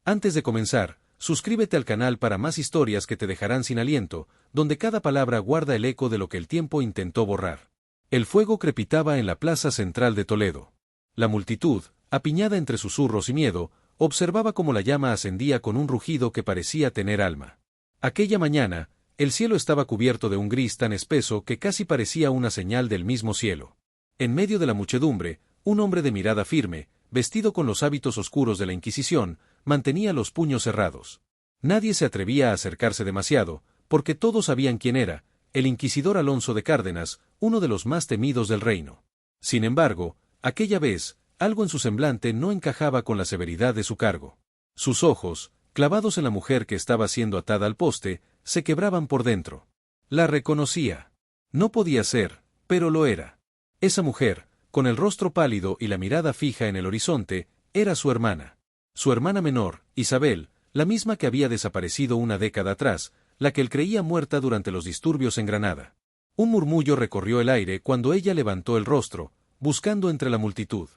Antes de comenzar, suscríbete al canal para más historias que te dejarán sin aliento, donde cada palabra guarda el eco de lo que el tiempo intentó borrar. El fuego crepitaba en la plaza central de Toledo. La multitud, apiñada entre susurros y miedo, observaba cómo la llama ascendía con un rugido que parecía tener alma. Aquella mañana, el cielo estaba cubierto de un gris tan espeso que casi parecía una señal del mismo cielo. En medio de la muchedumbre, un hombre de mirada firme, vestido con los hábitos oscuros de la Inquisición, mantenía los puños cerrados. Nadie se atrevía a acercarse demasiado, porque todos sabían quién era, el inquisidor Alonso de Cárdenas, uno de los más temidos del reino. Sin embargo, aquella vez, algo en su semblante no encajaba con la severidad de su cargo. Sus ojos, clavados en la mujer que estaba siendo atada al poste, se quebraban por dentro. La reconocía. No podía ser, pero lo era. Esa mujer, con el rostro pálido y la mirada fija en el horizonte, era su hermana. Su hermana menor, Isabel, la misma que había desaparecido una década atrás, la que él creía muerta durante los disturbios en Granada. Un murmullo recorrió el aire cuando ella levantó el rostro, buscando entre la multitud.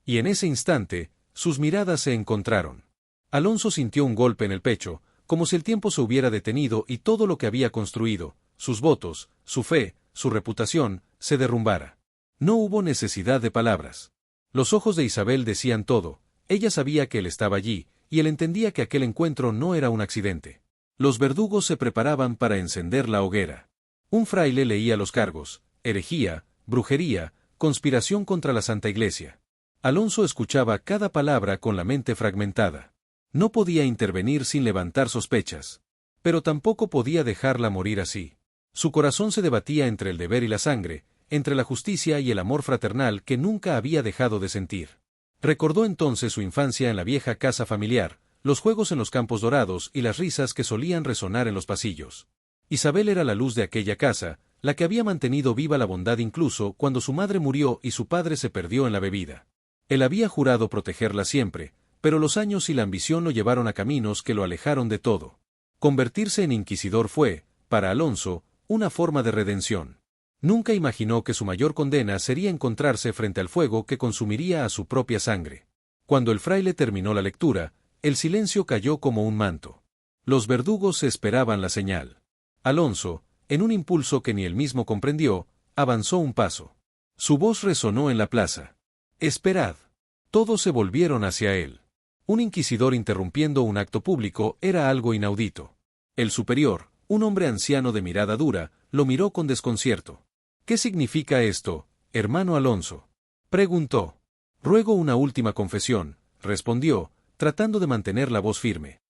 Y en ese instante, sus miradas se encontraron. Alonso sintió un golpe en el pecho, como si el tiempo se hubiera detenido y todo lo que había construido, sus votos, su fe, su reputación, se derrumbara. No hubo necesidad de palabras. Los ojos de Isabel decían todo, ella sabía que él estaba allí, y él entendía que aquel encuentro no era un accidente. Los verdugos se preparaban para encender la hoguera. Un fraile leía los cargos: herejía, brujería, conspiración contra la Santa Iglesia. Alonso escuchaba cada palabra con la mente fragmentada. No podía intervenir sin levantar sospechas. Pero tampoco podía dejarla morir así. Su corazón se debatía entre el deber y la sangre, entre la justicia y el amor fraternal que nunca había dejado de sentir. Recordó entonces su infancia en la vieja casa familiar, los juegos en los campos dorados y las risas que solían resonar en los pasillos. Isabel era la luz de aquella casa, la que había mantenido viva la bondad incluso cuando su madre murió y su padre se perdió en la bebida. Él había jurado protegerla siempre, pero los años y la ambición lo llevaron a caminos que lo alejaron de todo. Convertirse en inquisidor fue, para Alonso, una forma de redención. Nunca imaginó que su mayor condena sería encontrarse frente al fuego que consumiría a su propia sangre. Cuando el fraile terminó la lectura, el silencio cayó como un manto. Los verdugos esperaban la señal. Alonso, en un impulso que ni él mismo comprendió, avanzó un paso. Su voz resonó en la plaza. «¡Esperad!». Todos se volvieron hacia él. Un inquisidor interrumpiendo un acto público era algo inaudito. El superior, un hombre anciano de mirada dura, lo miró con desconcierto. «¿Qué significa esto, hermano Alonso?», preguntó. «Ruego una última confesión», respondió, tratando de mantener la voz firme.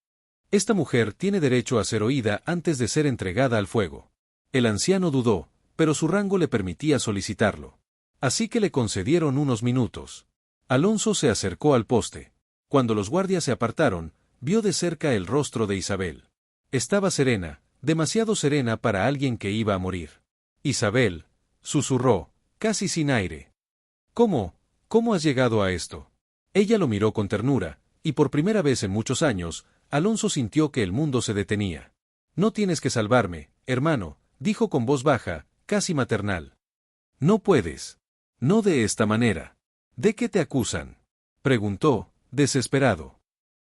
«Esta mujer tiene derecho a ser oída antes de ser entregada al fuego». El anciano dudó, pero su rango le permitía solicitarlo. Así que le concedieron unos minutos. Alonso se acercó al poste. Cuando los guardias se apartaron, vio de cerca el rostro de Isabel. Estaba serena, demasiado serena para alguien que iba a morir. «Isabel», susurró, casi sin aire. «¿Cómo has llegado a esto?». Ella lo miró con ternura, y por primera vez en muchos años, Alonso sintió que el mundo se detenía. «No tienes que salvarme, hermano», dijo con voz baja, casi maternal. «No puedes. No de esta manera». «¿De qué te acusan?», preguntó, desesperado.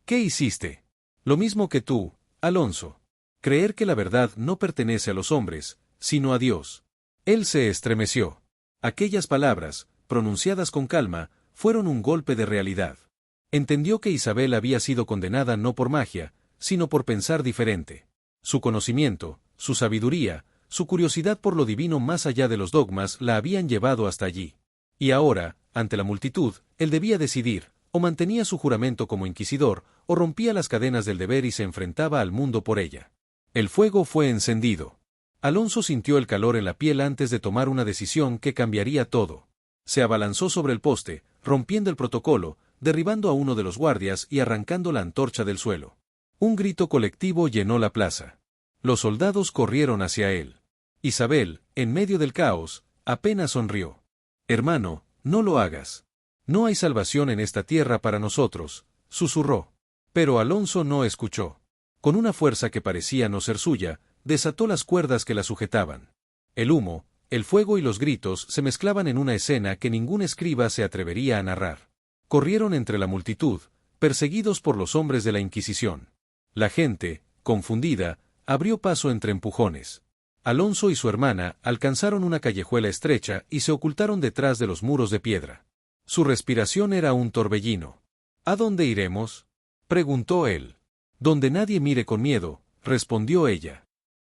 «¿Qué hiciste?». «Lo mismo que tú, Alonso. Creer que la verdad no pertenece a los hombres, sino a Dios». Él se estremeció. Aquellas palabras, pronunciadas con calma, fueron un golpe de realidad. Entendió que Isabel había sido condenada no por magia, sino por pensar diferente. Su conocimiento, su sabiduría, su curiosidad por lo divino más allá de los dogmas la habían llevado hasta allí. Y ahora, ante la multitud, él debía decidir, o mantenía su juramento como inquisidor, o rompía las cadenas del deber y se enfrentaba al mundo por ella. El fuego fue encendido. Alonso sintió el calor en la piel antes de tomar una decisión que cambiaría todo. Se abalanzó sobre el poste, rompiendo el protocolo, derribando a uno de los guardias y arrancando la antorcha del suelo. Un grito colectivo llenó la plaza. Los soldados corrieron hacia él. Isabel, en medio del caos, apenas sonrió. «Hermano, no lo hagas. No hay salvación en esta tierra para nosotros», susurró. Pero Alonso no escuchó. Con una fuerza que parecía no ser suya, desató las cuerdas que la sujetaban. El humo, el fuego y los gritos se mezclaban en una escena que ningún escriba se atrevería a narrar. Corrieron entre la multitud, perseguidos por los hombres de la Inquisición. La gente, confundida, abrió paso entre empujones. Alonso y su hermana alcanzaron una callejuela estrecha y se ocultaron detrás de los muros de piedra. Su respiración era un torbellino. ¿A dónde iremos?, preguntó él. Donde nadie mire con miedo, respondió ella.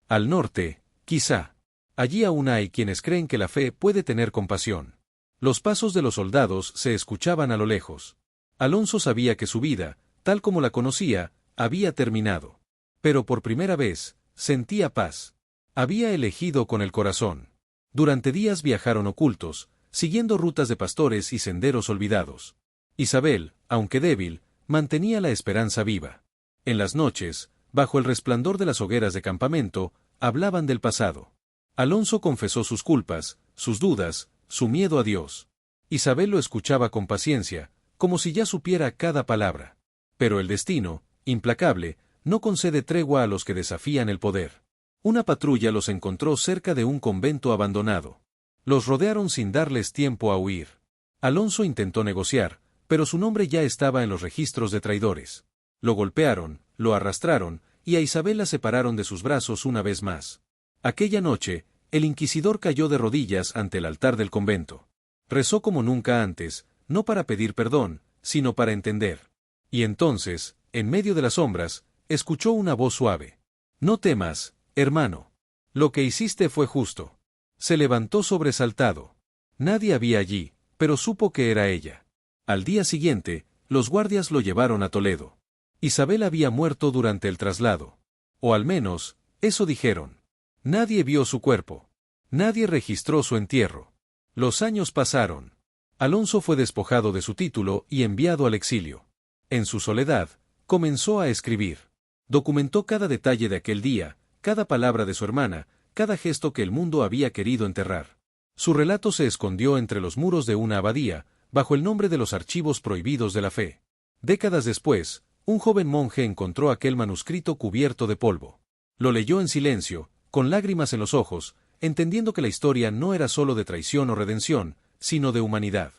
Al norte, quizá. Allí aún hay quienes creen que la fe puede tener compasión. Los pasos de los soldados se escuchaban a lo lejos. Alonso sabía que su vida, tal como la conocía, había terminado. Pero por primera vez, sentía paz. Había elegido con el corazón. Durante días viajaron ocultos, siguiendo rutas de pastores y senderos olvidados. Isabel, aunque débil, mantenía la esperanza viva. En las noches, bajo el resplandor de las hogueras de campamento, hablaban del pasado. Alonso confesó sus culpas, sus dudas, su miedo a Dios. Isabel lo escuchaba con paciencia, como si ya supiera cada palabra. Pero el destino, implacable, no concede tregua a los que desafían el poder. Una patrulla los encontró cerca de un convento abandonado. Los rodearon sin darles tiempo a huir. Alonso intentó negociar, pero su nombre ya estaba en los registros de traidores. Lo golpearon, lo arrastraron, y a Isabel la separaron de sus brazos una vez más. Aquella noche, el inquisidor cayó de rodillas ante el altar del convento. Rezó como nunca antes, no para pedir perdón, sino para entender. Y entonces, en medio de las sombras, escuchó una voz suave. No temas, hermano. Lo que hiciste fue justo. Se levantó sobresaltado. Nadie había allí, pero supo que era ella. Al día siguiente, los guardias lo llevaron a Toledo. Isabel había muerto durante el traslado. O al menos, eso dijeron. Nadie vio su cuerpo. Nadie registró su entierro. Los años pasaron. Alonso fue despojado de su título y enviado al exilio. En su soledad, comenzó a escribir. Documentó cada detalle de aquel día, cada palabra de su hermana, cada gesto que el mundo había querido enterrar. Su relato se escondió entre los muros de una abadía, bajo el nombre de los archivos prohibidos de la fe. Décadas después, un joven monje encontró aquel manuscrito cubierto de polvo. Lo leyó en silencio, con lágrimas en los ojos, entendiendo que la historia no era solo de traición o redención, sino de humanidad.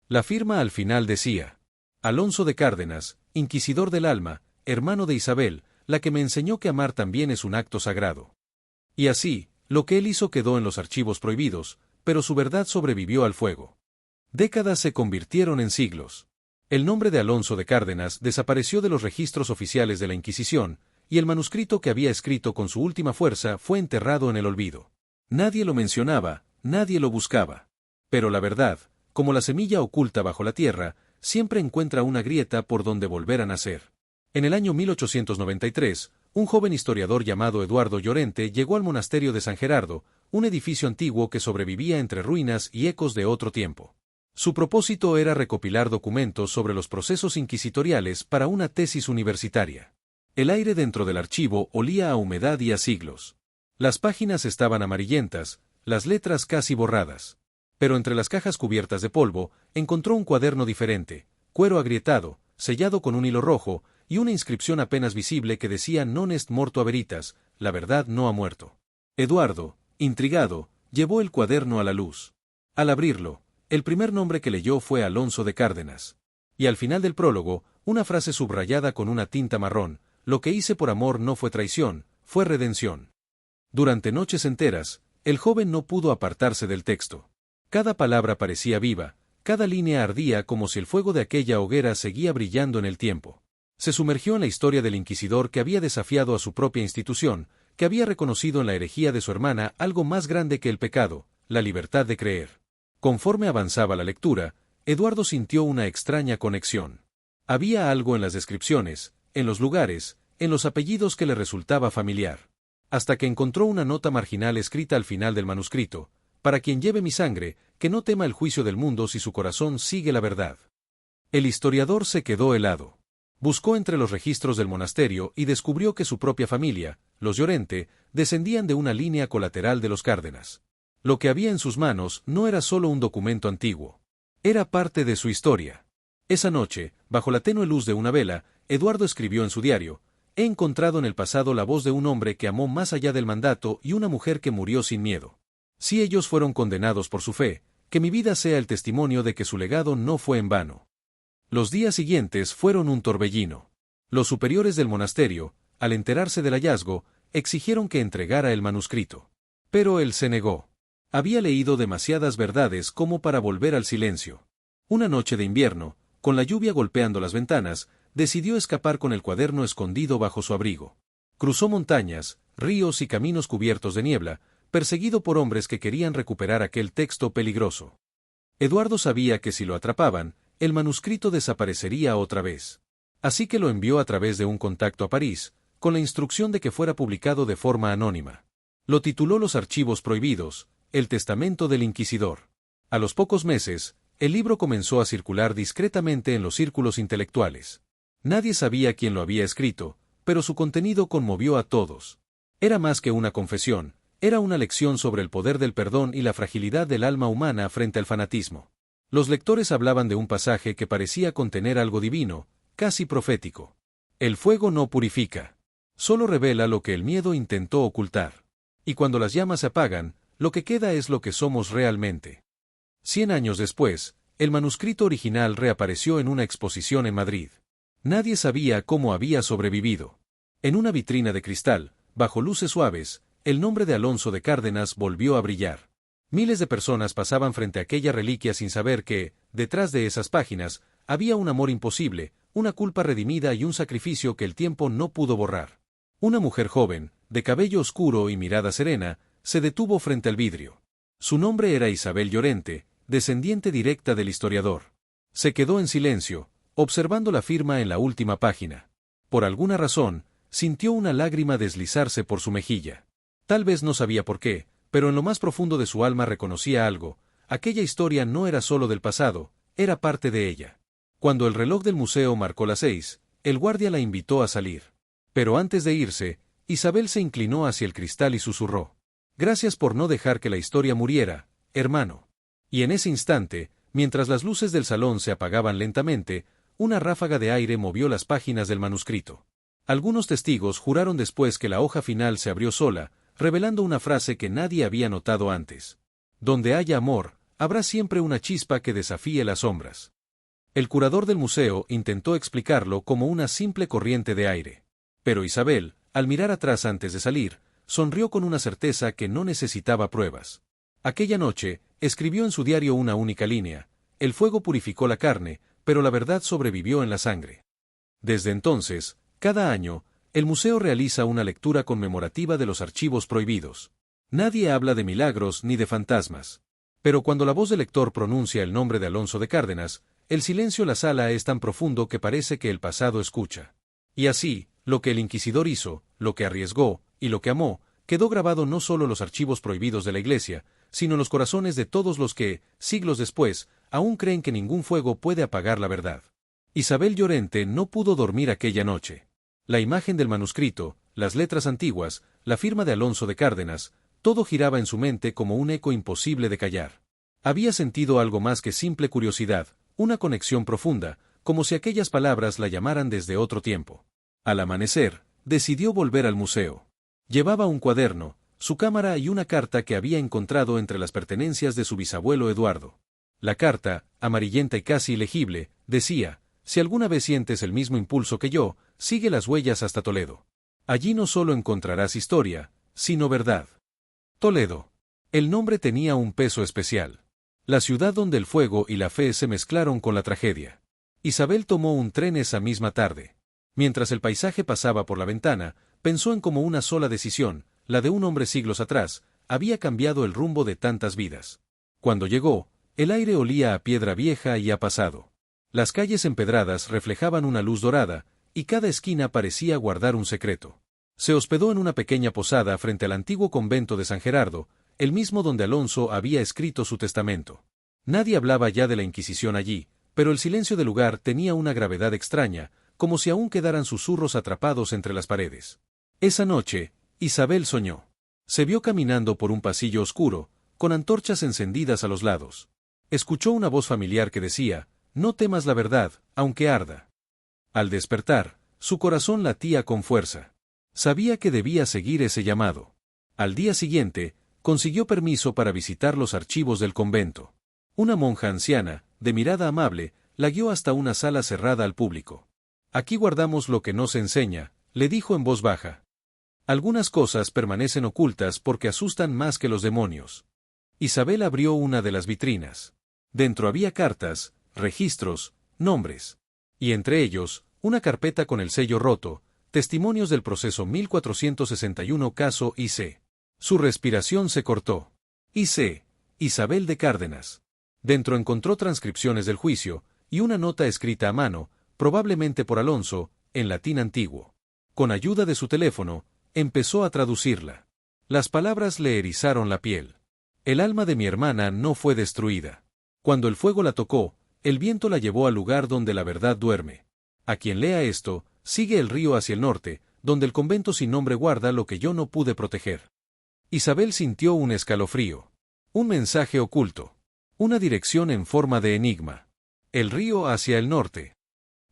La firma al final decía: Alonso de Cárdenas, inquisidor del alma, hermano de Isabel, la que me enseñó que amar también es un acto sagrado. Y así, lo que él hizo quedó en los archivos prohibidos, pero su verdad sobrevivió al fuego. Décadas se convirtieron en siglos. El nombre de Alonso de Cárdenas desapareció de los registros oficiales de la Inquisición, y el manuscrito que había escrito con su última fuerza fue enterrado en el olvido. Nadie lo mencionaba, nadie lo buscaba. Pero la verdad, como la semilla oculta bajo la tierra, siempre encuentra una grieta por donde volver a nacer. En el año 1893, un joven historiador llamado Eduardo Llorente llegó al monasterio de San Gerardo, un edificio antiguo que sobrevivía entre ruinas y ecos de otro tiempo. Su propósito era recopilar documentos sobre los procesos inquisitoriales para una tesis universitaria. El aire dentro del archivo olía a humedad y a siglos. Las páginas estaban amarillentas, las letras casi borradas. Pero entre las cajas cubiertas de polvo, encontró un cuaderno diferente, cuero agrietado, sellado con un hilo rojo, y una inscripción apenas visible que decía non est morto veritas, la verdad no ha muerto. Eduardo, intrigado, llevó el cuaderno a la luz. Al abrirlo, el primer nombre que leyó fue Alonso de Cárdenas. Y al final del prólogo, una frase subrayada con una tinta marrón: lo que hice por amor no fue traición, fue redención. Durante noches enteras, el joven no pudo apartarse del texto. Cada palabra parecía viva, cada línea ardía como si el fuego de aquella hoguera seguía brillando en el tiempo. Se sumergió en la historia del inquisidor que había desafiado a su propia institución, que había reconocido en la herejía de su hermana algo más grande que el pecado, la libertad de creer. Conforme avanzaba la lectura, Eduardo sintió una extraña conexión. Había algo en las descripciones, en los lugares, en los apellidos que le resultaba familiar. Hasta que encontró una nota marginal escrita al final del manuscrito: para quien lleve mi sangre, que no tema el juicio del mundo si su corazón sigue la verdad. El historiador se quedó helado. Buscó entre los registros del monasterio y descubrió que su propia familia, los Llorente, descendían de una línea colateral de los Cárdenas. Lo que había en sus manos no era solo un documento antiguo. Era parte de su historia. Esa noche, bajo la tenue luz de una vela, Eduardo escribió en su diario: he encontrado en el pasado la voz de un hombre que amó más allá del mandato y una mujer que murió sin miedo. Si ellos fueron condenados por su fe, que mi vida sea el testimonio de que su legado no fue en vano. Los días siguientes fueron un torbellino. Los superiores del monasterio, al enterarse del hallazgo, exigieron que entregara el manuscrito. Pero él se negó. Había leído demasiadas verdades como para volver al silencio. Una noche de invierno, con la lluvia golpeando las ventanas, decidió escapar con el cuaderno escondido bajo su abrigo. Cruzó montañas, ríos y caminos cubiertos de niebla, perseguido por hombres que querían recuperar aquel texto peligroso. Eduardo sabía que si lo atrapaban, el manuscrito desaparecería otra vez. Así que lo envió a través de un contacto a París, con la instrucción de que fuera publicado de forma anónima. Lo tituló Los Archivos Prohibidos, el Testamento del Inquisidor. A los pocos meses, el libro comenzó a circular discretamente en los círculos intelectuales. Nadie sabía quién lo había escrito, pero su contenido conmovió a todos. Era más que una confesión, era una lección sobre el poder del perdón y la fragilidad del alma humana frente al fanatismo. Los lectores hablaban de un pasaje que parecía contener algo divino, casi profético. El fuego no purifica. Solo revela lo que el miedo intentó ocultar. Y cuando las llamas se apagan, lo que queda es lo que somos realmente. 100 años después, el manuscrito original reapareció en una exposición en Madrid. Nadie sabía cómo había sobrevivido. En una vitrina de cristal, bajo luces suaves, el nombre de Alonso de Cárdenas volvió a brillar. Miles de personas pasaban frente a aquella reliquia sin saber que, detrás de esas páginas, había un amor imposible, una culpa redimida y un sacrificio que el tiempo no pudo borrar. Una mujer joven, de cabello oscuro y mirada serena, se detuvo frente al vidrio. Su nombre era Isabel Llorente, descendiente directa del historiador. Se quedó en silencio, observando la firma en la última página. Por alguna razón, sintió una lágrima deslizarse por su mejilla. Tal vez no sabía por qué, pero en lo más profundo de su alma reconocía algo. Aquella historia no era solo del pasado, era parte de ella. Cuando el reloj del museo marcó las 6, el guardia la invitó a salir. Pero antes de irse, Isabel se inclinó hacia el cristal y susurró: «Gracias por no dejar que la historia muriera, hermano». Y en ese instante, mientras las luces del salón se apagaban lentamente, una ráfaga de aire movió las páginas del manuscrito. Algunos testigos juraron después que la hoja final se abrió sola, revelando una frase que nadie había notado antes. Donde haya amor, habrá siempre una chispa que desafíe las sombras. El curador del museo intentó explicarlo como una simple corriente de aire. Pero Isabel, al mirar atrás antes de salir, sonrió con una certeza que no necesitaba pruebas. Aquella noche, escribió en su diario una única línea: «El fuego purificó la carne, pero la verdad sobrevivió en la sangre». Desde entonces, cada año, el museo realiza una lectura conmemorativa de los archivos prohibidos. Nadie habla de milagros ni de fantasmas. Pero cuando la voz del lector pronuncia el nombre de Alonso de Cárdenas, el silencio en la sala es tan profundo que parece que el pasado escucha. Y así, lo que el inquisidor hizo, lo que arriesgó, y lo que amó, quedó grabado no solo en los archivos prohibidos de la Iglesia, sino en los corazones de todos los que, siglos después, aún creen que ningún fuego puede apagar la verdad. Isabel Llorente no pudo dormir aquella noche. La imagen del manuscrito, las letras antiguas, la firma de Alonso de Cárdenas, todo giraba en su mente como un eco imposible de callar. Había sentido algo más que simple curiosidad, una conexión profunda, como si aquellas palabras la llamaran desde otro tiempo. Al amanecer, decidió volver al museo. Llevaba un cuaderno, su cámara y una carta que había encontrado entre las pertenencias de su bisabuelo Eduardo. La carta, amarillenta y casi ilegible, decía: «Si alguna vez sientes el mismo impulso que yo, sigue las huellas hasta Toledo. Allí no solo encontrarás historia, sino verdad». Toledo. El nombre tenía un peso especial. La ciudad donde el fuego y la fe se mezclaron con la tragedia. Isabel tomó un tren esa misma tarde. Mientras el paisaje pasaba por la ventana, pensó en cómo una sola decisión, la de un hombre siglos atrás, había cambiado el rumbo de tantas vidas. Cuando llegó, el aire olía a piedra vieja y a pasado. Las calles empedradas reflejaban una luz dorada, y cada esquina parecía guardar un secreto. Se hospedó en una pequeña posada frente al antiguo convento de San Gerardo, el mismo donde Alonso había escrito su testamento. Nadie hablaba ya de la Inquisición allí, pero el silencio del lugar tenía una gravedad extraña, como si aún quedaran susurros atrapados entre las paredes. Esa noche, Isabel soñó. Se vio caminando por un pasillo oscuro, con antorchas encendidas a los lados. Escuchó una voz familiar que decía: «No temas la verdad, aunque arda». Al despertar, su corazón latía con fuerza. Sabía que debía seguir ese llamado. Al día siguiente, consiguió permiso para visitar los archivos del convento. Una monja anciana, de mirada amable, La guió hasta una sala cerrada al público. Aquí guardamos lo que no se enseña, le dijo en voz baja. Algunas cosas permanecen ocultas porque asustan más que los demonios. Isabel abrió una de las vitrinas. Dentro había cartas, registros, nombres. Y entre ellos, una carpeta con el sello roto, testimonios del proceso 1461 caso I.C. Su respiración se cortó. I.C. Isabel de Cárdenas. Dentro encontró transcripciones del juicio, y una nota escrita a mano, probablemente por Alonso, en latín antiguo. Con ayuda de su teléfono, empezó a traducirla. Las palabras le erizaron la piel. El alma de mi hermana no fue destruida. Cuando el fuego la tocó, el viento la llevó al lugar donde la verdad duerme. A quien lea esto, sigue el río hacia el norte, donde el convento sin nombre guarda lo que yo no pude proteger. Isabel sintió un escalofrío. Un mensaje oculto. Una dirección en forma de enigma. El río hacia el norte.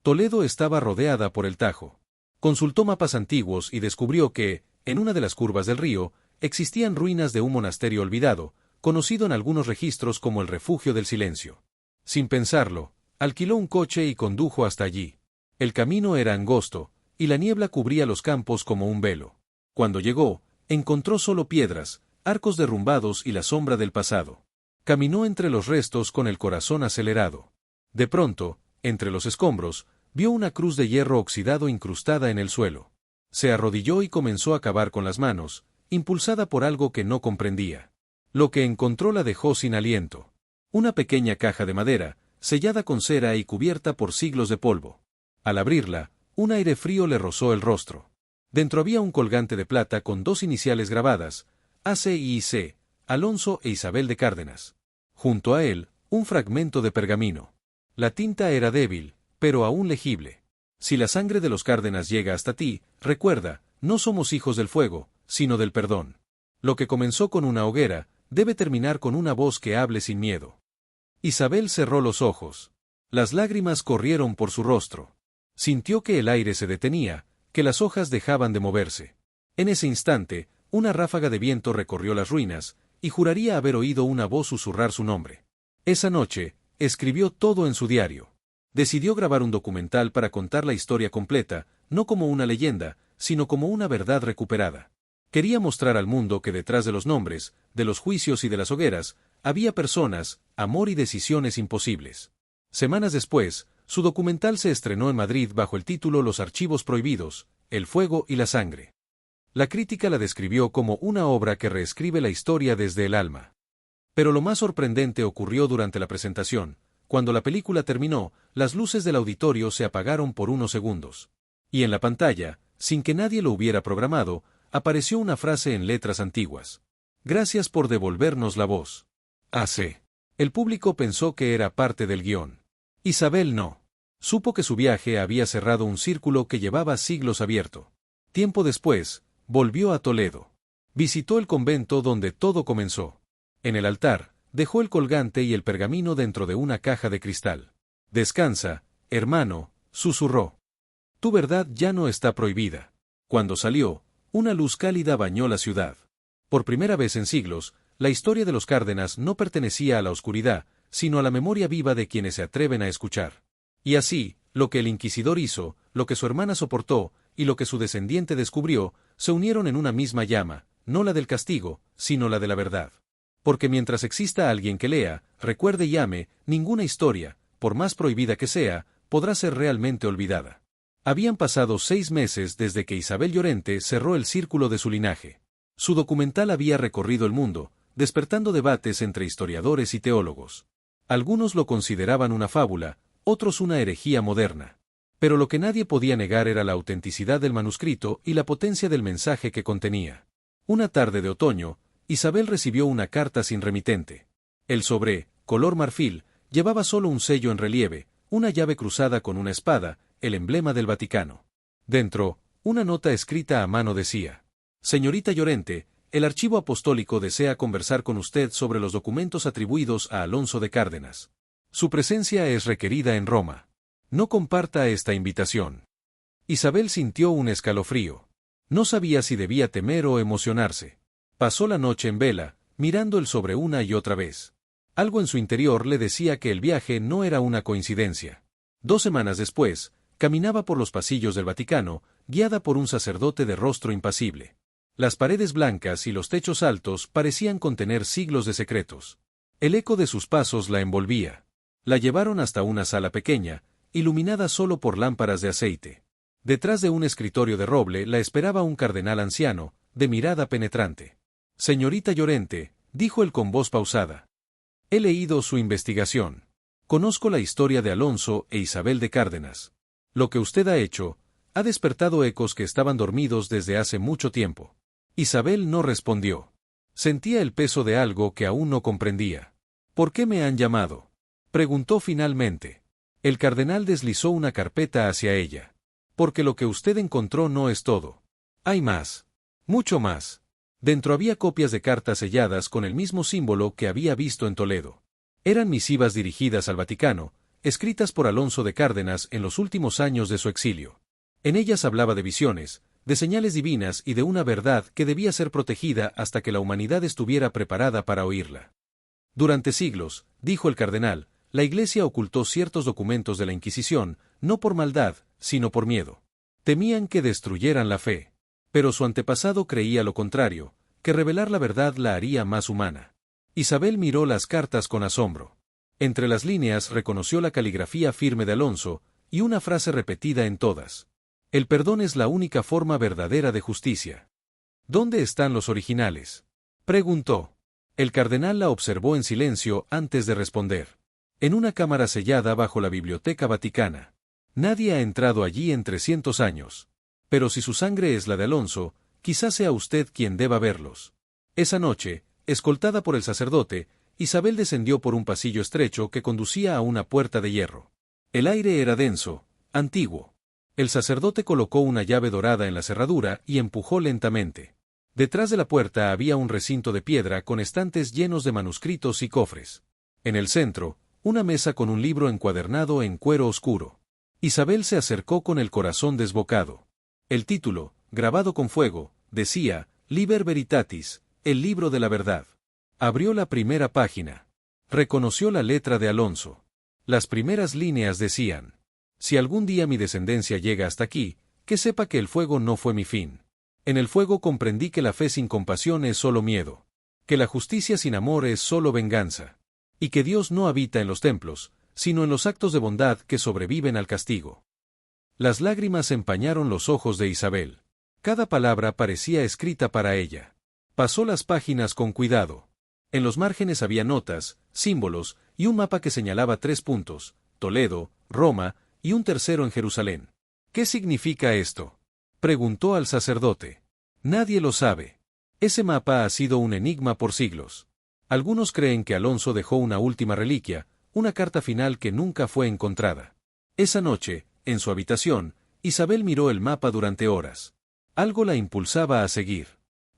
Toledo estaba rodeada por el Tajo. Consultó mapas antiguos y descubrió que, en una de las curvas del río, existían ruinas de un monasterio olvidado, conocido en algunos registros como el Refugio del Silencio. Sin pensarlo, alquiló un coche y condujo hasta allí. El camino era angosto, y la niebla cubría los campos como un velo. Cuando llegó, encontró solo piedras, arcos derrumbados y la sombra del pasado. Caminó entre los restos con el corazón acelerado. De pronto, entre los escombros, vio una cruz de hierro oxidado incrustada en el suelo. Se arrodilló y comenzó a cavar con las manos, impulsada por algo que no comprendía. Lo que encontró la dejó sin aliento. Una pequeña caja de madera, sellada con cera y cubierta por siglos de polvo. Al abrirla, un aire frío le rozó el rostro. Dentro había un colgante de plata con dos iniciales grabadas, A.C. y I.C., Alonso e Isabel de Cárdenas. Junto a él, un fragmento de pergamino. La tinta era débil, pero aún legible. Si la sangre de los Cárdenas llega hasta ti, recuerda, no somos hijos del fuego, sino del perdón. Lo que comenzó con una hoguera, debe terminar con una voz que hable sin miedo. Isabel cerró los ojos. Las lágrimas corrieron por su rostro. Sintió que el aire se detenía, que las hojas dejaban de moverse. En ese instante, una ráfaga de viento recorrió las ruinas, y juraría haber oído una voz susurrar su nombre. Esa noche, escribió todo en su diario. Decidió grabar un documental para contar la historia completa, no como una leyenda, sino como una verdad recuperada. Quería mostrar al mundo que detrás de los nombres, de los juicios y de las hogueras, había personas, amor y decisiones imposibles. Semanas después, su documental se estrenó en Madrid bajo el título Los archivos prohibidos, el fuego y la sangre. La crítica la describió como una obra que reescribe la historia desde el alma. Pero lo más sorprendente ocurrió durante la presentación. Cuando la película terminó, las luces del auditorio se apagaron por unos segundos. Y en la pantalla, sin que nadie lo hubiera programado, apareció una frase en letras antiguas. Gracias por devolvernos la voz. A.C. El público pensó que era parte del guión. Isabel no. Supo que su viaje había cerrado un círculo que llevaba siglos abierto. Tiempo después, volvió a Toledo. Visitó el convento donde todo comenzó. En el altar, dejó el colgante y el pergamino dentro de una caja de cristal. Descansa, hermano, susurró. Tu verdad ya no está prohibida. Cuando salió, una luz cálida bañó la ciudad. Por primera vez en siglos, la historia de los Cárdenas no pertenecía a la oscuridad, sino a la memoria viva de quienes se atreven a escuchar. Y así, lo que el inquisidor hizo, lo que su hermana soportó, y lo que su descendiente descubrió, se unieron en una misma llama, no la del castigo, sino la de la verdad. Porque mientras exista alguien que lea, recuerde y ame, ninguna historia, por más prohibida que sea, podrá ser realmente olvidada. Habían pasado 6 meses desde que Isabel Llorente cerró el círculo de su linaje. Su documental había recorrido el mundo, despertando debates entre historiadores y teólogos. Algunos lo consideraban una fábula, otros una herejía moderna. Pero lo que nadie podía negar era la autenticidad del manuscrito y la potencia del mensaje que contenía. Una tarde de otoño, Isabel recibió una carta sin remitente. El sobre, color marfil, llevaba solo un sello en relieve, una llave cruzada con una espada, el emblema del Vaticano. Dentro, una nota escrita a mano decía: Señorita Llorente, el archivo apostólico desea conversar con usted sobre los documentos atribuidos a Alonso de Cárdenas. Su presencia es requerida en Roma. No comparta esta invitación. Isabel sintió un escalofrío. No sabía si debía temer o emocionarse. Pasó la noche en vela, mirando el sobre una y otra vez. Algo en su interior le decía que el viaje no era una coincidencia. 2 semanas después, caminaba por los pasillos del Vaticano, guiada por un sacerdote de rostro impasible. Las paredes blancas y los techos altos parecían contener siglos de secretos. El eco de sus pasos la envolvía. La llevaron hasta una sala pequeña, iluminada solo por lámparas de aceite. Detrás de un escritorio de roble la esperaba un cardenal anciano, de mirada penetrante. «Señorita Llorente», dijo él con voz pausada. «He leído su investigación. Conozco la historia de Alonso e Isabel de Cárdenas. Lo que usted ha hecho ha despertado ecos que estaban dormidos desde hace mucho tiempo». Isabel no respondió. Sentía el peso de algo que aún no comprendía. «¿Por qué me han llamado?», preguntó finalmente. El cardenal deslizó una carpeta hacia ella. «Porque lo que usted encontró no es todo. Hay más. Mucho más». Dentro había copias de cartas selladas con el mismo símbolo que había visto en Toledo. Eran misivas dirigidas al Vaticano, escritas por Alonso de Cárdenas en los últimos años de su exilio. En ellas hablaba de visiones, de señales divinas y de una verdad que debía ser protegida hasta que la humanidad estuviera preparada para oírla. Durante siglos, dijo el cardenal, la Iglesia ocultó ciertos documentos de la Inquisición, no por maldad, sino por miedo. Temían que destruyeran la fe. Pero su antepasado creía lo contrario, que revelar la verdad la haría más humana. Isabel miró las cartas con asombro. Entre las líneas reconoció la caligrafía firme de Alonso, y una frase repetida en todas. «El perdón es la única forma verdadera de justicia». «¿Dónde están los originales?», preguntó. El cardenal la observó en silencio antes de responder. «En una cámara sellada bajo la Biblioteca Vaticana. Nadie ha entrado allí en 300 años. Pero si su sangre es la de Alonso, quizás sea usted quien deba verlos». Esa noche, escoltada por el sacerdote, Isabel descendió por un pasillo estrecho que conducía a una puerta de hierro. El aire era denso, antiguo. El sacerdote colocó una llave dorada en la cerradura y empujó lentamente. Detrás de la puerta había un recinto de piedra con estantes llenos de manuscritos y cofres. En el centro, una mesa con un libro encuadernado en cuero oscuro. Isabel se acercó con el corazón desbocado. El título, grabado con fuego, decía, Liber Veritatis, el libro de la verdad. Abrió la primera página. Reconoció la letra de Alonso. Las primeras líneas decían: «Si algún día mi descendencia llega hasta aquí, que sepa que el fuego no fue mi fin. En el fuego comprendí que la fe sin compasión es solo miedo, que la justicia sin amor es solo venganza, y que Dios no habita en los templos, sino en los actos de bondad que sobreviven al castigo». Las lágrimas empañaron los ojos de Isabel. Cada palabra parecía escrita para ella. Pasó las páginas con cuidado. En los márgenes había notas, símbolos, y un mapa que señalaba 3 puntos, Toledo, Roma, y un tercero en Jerusalén. «¿Qué significa esto?», preguntó al sacerdote. «Nadie lo sabe. Ese mapa ha sido un enigma por siglos. Algunos creen que Alonso dejó una última reliquia, una carta final que nunca fue encontrada». Esa noche, en su habitación, Isabel miró el mapa durante horas. Algo la impulsaba a seguir.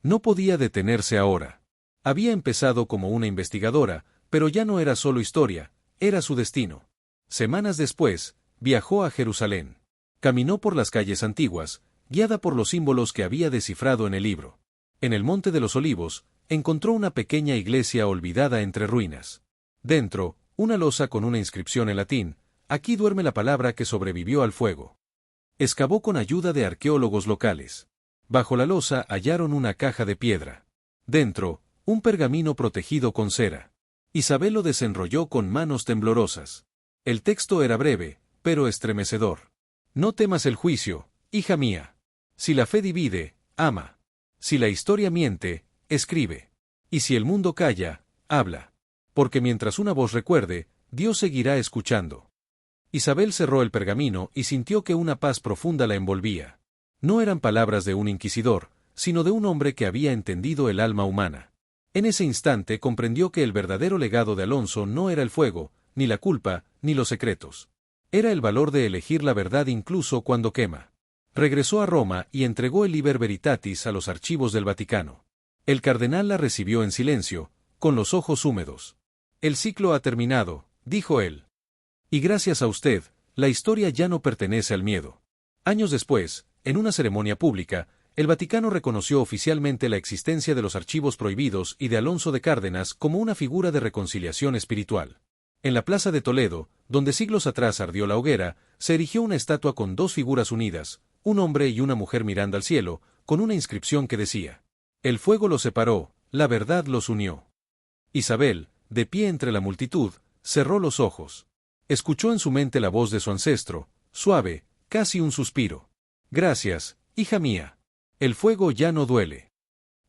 No podía detenerse ahora. Había empezado como una investigadora, pero ya no era solo historia, era su destino. Semanas después, viajó a Jerusalén. Caminó por las calles antiguas, guiada por los símbolos que había descifrado en el libro. En el Monte de los Olivos, encontró una pequeña iglesia olvidada entre ruinas. Dentro, una losa con una inscripción en latín: «Aquí duerme la palabra que sobrevivió al fuego». Excavó con ayuda de arqueólogos locales. Bajo la losa hallaron una caja de piedra. Dentro, un pergamino protegido con cera. Isabel lo desenrolló con manos temblorosas. El texto era breve, pero estremecedor. «No temas el juicio, hija mía. Si la fe divide, ama. Si la historia miente, escribe. Y si el mundo calla, habla. Porque mientras una voz recuerde, Dios seguirá escuchando». Isabel cerró el pergamino y sintió que una paz profunda la envolvía. No eran palabras de un inquisidor, sino de un hombre que había entendido el alma humana. En ese instante comprendió que el verdadero legado de Alonso no era el fuego, ni la culpa, ni los secretos. Era el valor de elegir la verdad incluso cuando quema. Regresó a Roma y entregó el Liber Veritatis a los archivos del Vaticano. El cardenal la recibió en silencio, con los ojos húmedos. «El ciclo ha terminado», dijo él. «Y gracias a usted, la historia ya no pertenece al miedo». Años después, en una ceremonia pública, el Vaticano reconoció oficialmente la existencia de los archivos prohibidos y de Alonso de Cárdenas como una figura de reconciliación espiritual. En la plaza de Toledo, donde siglos atrás ardió la hoguera, se erigió una estatua con dos figuras unidas, un hombre y una mujer mirando al cielo, con una inscripción que decía: «El fuego los separó, la verdad los unió». Isabel, de pie entre la multitud, cerró los ojos. Escuchó en su mente la voz de su ancestro, suave, casi un suspiro. «Gracias, hija mía. El fuego ya no duele».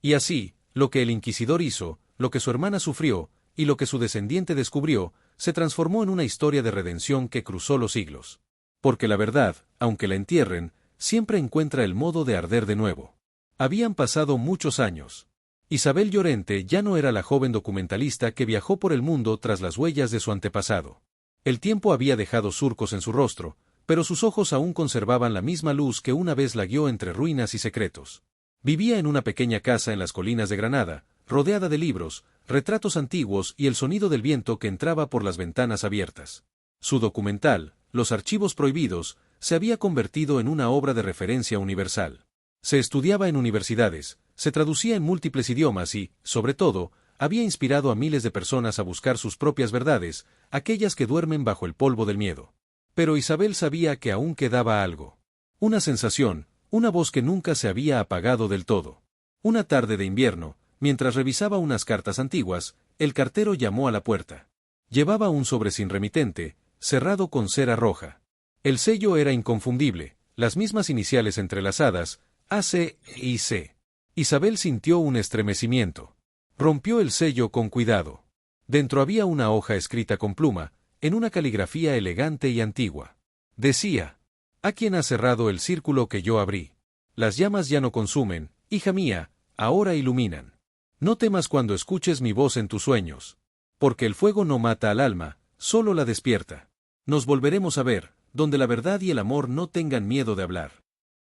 Y así, lo que el inquisidor hizo, lo que su hermana sufrió, y lo que su descendiente descubrió, se transformó en una historia de redención que cruzó los siglos. Porque la verdad, aunque la entierren, siempre encuentra el modo de arder de nuevo. Habían pasado muchos años. Isabel Llorente ya no era la joven documentalista que viajó por el mundo tras las huellas de su antepasado. El tiempo había dejado surcos en su rostro, pero sus ojos aún conservaban la misma luz que una vez la guió entre ruinas y secretos. Vivía en una pequeña casa en las colinas de Granada, rodeada de libros, retratos antiguos y el sonido del viento que entraba por las ventanas abiertas. Su documental, Los Archivos Prohibidos, se había convertido en una obra de referencia universal. Se estudiaba en universidades, se traducía en múltiples idiomas y, sobre todo, había inspirado a miles de personas a buscar sus propias verdades, aquellas que duermen bajo el polvo del miedo. Pero Isabel sabía que aún quedaba algo. Una sensación, una voz que nunca se había apagado del todo. Una tarde de invierno, mientras revisaba unas cartas antiguas, el cartero llamó a la puerta. Llevaba un sobre sin remitente, cerrado con cera roja. El sello era inconfundible, las mismas iniciales entrelazadas, AC y C. Isabel sintió un estremecimiento. Rompió el sello con cuidado. Dentro había una hoja escrita con pluma, en una caligrafía elegante y antigua. Decía: «¿A quién ha cerrado el círculo que yo abrí? Las llamas ya no consumen, hija mía, ahora iluminan. No temas cuando escuches mi voz en tus sueños. Porque el fuego no mata al alma, solo la despierta. Nos volveremos a ver, donde la verdad y el amor no tengan miedo de hablar».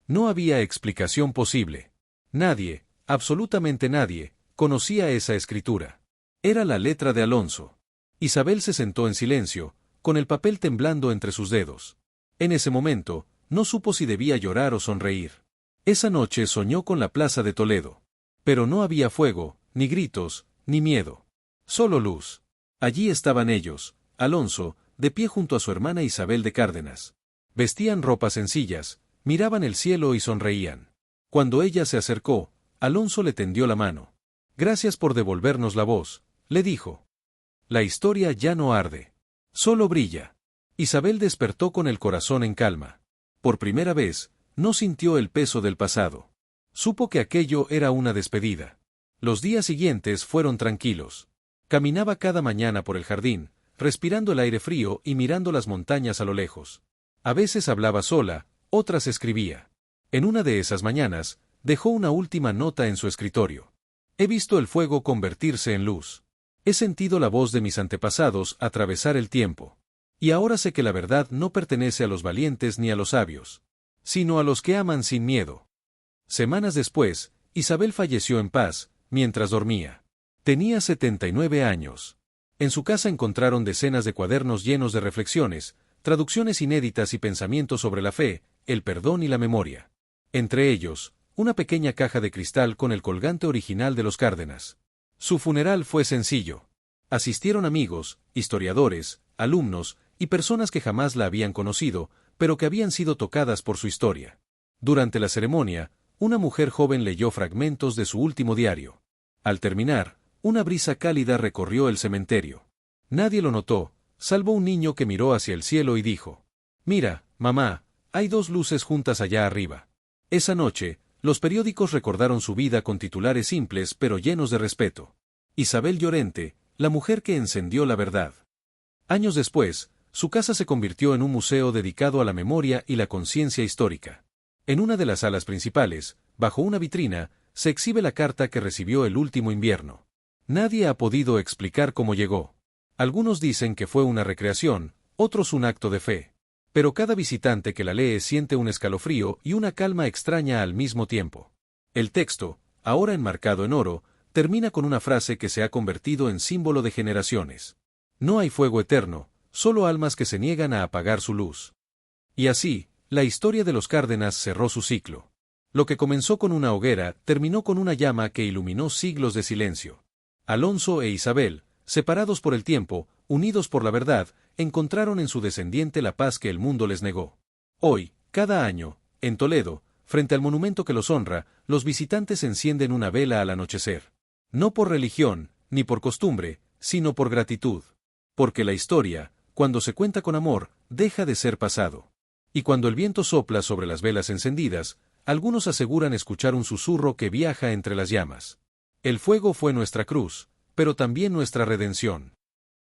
No había explicación posible. Nadie, absolutamente nadie, conocía esa escritura. Era la letra de Alonso. Isabel se sentó en silencio, con el papel temblando entre sus dedos. En ese momento, no supo si debía llorar o sonreír. Esa noche soñó con la plaza de Toledo. Pero no había fuego, ni gritos, ni miedo. Solo luz. Allí estaban ellos, Alonso, de pie junto a su hermana Isabel de Cárdenas. Vestían ropas sencillas, miraban el cielo y sonreían. Cuando ella se acercó, Alonso le tendió la mano. «Gracias por devolvernos la voz», le dijo. «La historia ya no arde. Solo brilla». Isabel despertó con el corazón en calma. Por primera vez, no sintió el peso del pasado. Supo que aquello era una despedida. Los días siguientes fueron tranquilos. Caminaba cada mañana por el jardín, respirando el aire frío y mirando las montañas a lo lejos. A veces hablaba sola, otras escribía. En una de esas mañanas, dejó una última nota en su escritorio. «He visto el fuego convertirse en luz. He sentido la voz de mis antepasados atravesar el tiempo. Y ahora sé que la verdad no pertenece a los valientes ni a los sabios, sino a los que aman sin miedo». Semanas después, Isabel falleció en paz, mientras dormía. Tenía 79 años. En su casa encontraron decenas de cuadernos llenos de reflexiones, traducciones inéditas y pensamientos sobre la fe, el perdón y la memoria. Entre ellos, una pequeña caja de cristal con el colgante original de los Cárdenas. Su funeral fue sencillo. Asistieron amigos, historiadores, alumnos y personas que jamás la habían conocido, pero que habían sido tocadas por su historia. Durante la ceremonia, una mujer joven leyó fragmentos de su último diario. Al terminar, una brisa cálida recorrió el cementerio. Nadie lo notó, salvo un niño que miró hacia el cielo y dijo: «Mira, mamá, hay dos luces juntas allá arriba». Esa noche, los periódicos recordaron su vida con titulares simples pero llenos de respeto. Isabel Llorente, la mujer que encendió la verdad. Años después, su casa se convirtió en un museo dedicado a la memoria y la conciencia histórica. En una de las salas principales, bajo una vitrina, se exhibe la carta que recibió el último invierno. Nadie ha podido explicar cómo llegó. Algunos dicen que fue una recreación, otros un acto de fe. Pero cada visitante que la lee siente un escalofrío y una calma extraña al mismo tiempo. El texto, ahora enmarcado en oro, termina con una frase que se ha convertido en símbolo de generaciones. No hay fuego eterno, solo almas que se niegan a apagar su luz. Y así, la historia de los Cárdenas cerró su ciclo. Lo que comenzó con una hoguera terminó con una llama que iluminó siglos de silencio. Alonso e Isabel, separados por el tiempo, unidos por la verdad, encontraron en su descendiente la paz que el mundo les negó. Hoy, cada año, en Toledo, frente al monumento que los honra, los visitantes encienden una vela al anochecer. No por religión, ni por costumbre, sino por gratitud. Porque la historia, cuando se cuenta con amor, deja de ser pasado. Y cuando el viento sopla sobre las velas encendidas, algunos aseguran escuchar un susurro que viaja entre las llamas. El fuego fue nuestra cruz, pero también nuestra redención.